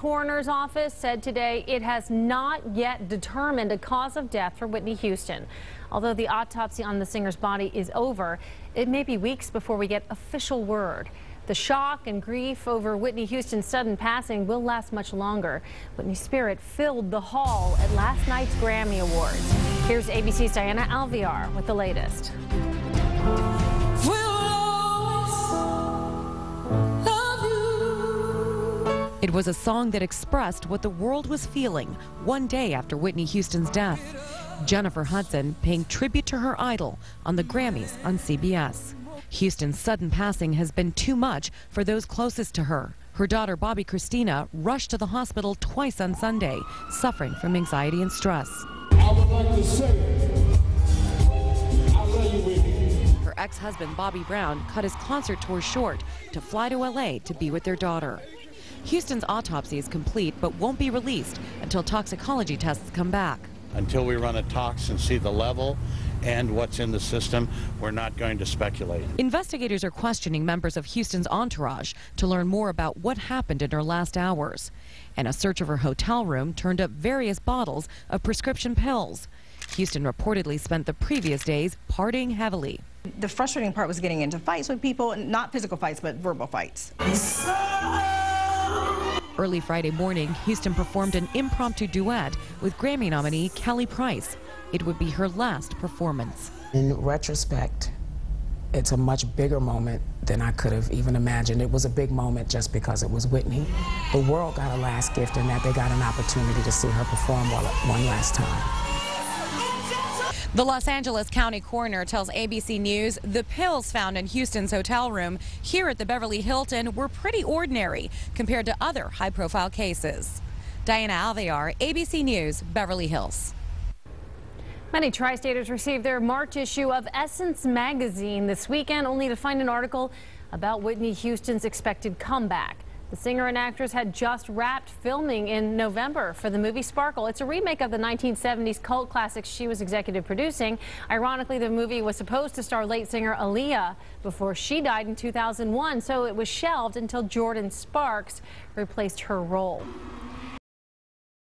coroner's office said today it has not yet determined a cause of death for Whitney Houston. Although the autopsy on the singer's body is over, it may be weeks before we get official word. The shock and grief over Whitney Houston's sudden passing will last much longer. Whitney's spirit filled the hall at last night's Grammy Awards. Here's ABC's Diana Alvear with the latest. It was a song that expressed what the world was feeling one day after Whitney Houston's death. Jennifer Hudson paying tribute to her idol on the Grammys on CBS. Houston's sudden passing has been too much for those closest to her. Her daughter, Bobby Christina, rushed to the hospital twice on Sunday, suffering from anxiety and stress. I would like to say, I love you, Whitney. Her ex-husband, Bobby Brown, cut his concert tour short to fly to LA to be with their daughter. Houston's autopsy is complete but won't be released until toxicology tests come back. Until we run a tox and see the level and what's in the system, we're not going to speculate. Investigators are questioning members of Houston's entourage to learn more about what happened in her last hours. And a search of her hotel room turned up various bottles of prescription pills. Houston reportedly spent the previous days partying heavily. The frustrating part was getting into fights with people, not physical fights, but verbal fights. Early Friday morning, Houston performed an impromptu duet with Grammy nominee Kelly Price. It would be her last performance. In retrospect, it's a much bigger moment than I could have even imagined. It was a big moment just because it was Whitney. The world got a last gift in that they got an opportunity to see her perform one last time. The Los Angeles County coroner tells ABC News the pills found in Houston's hotel room here at the Beverly Hilton were pretty ordinary compared to other high-profile cases. Diana Alvear, ABC News, Beverly Hills. Many tri-staters received their March issue of Essence magazine this weekend, only to find an article about Whitney Houston's expected comeback. The singer and actress had just wrapped filming in November for the movie Sparkle. It's a remake of the 1970s cult classic she was executive producing. Ironically, the movie was supposed to star late singer Aaliyah before she died in 2001, so it was shelved until Jordan Sparks replaced her role.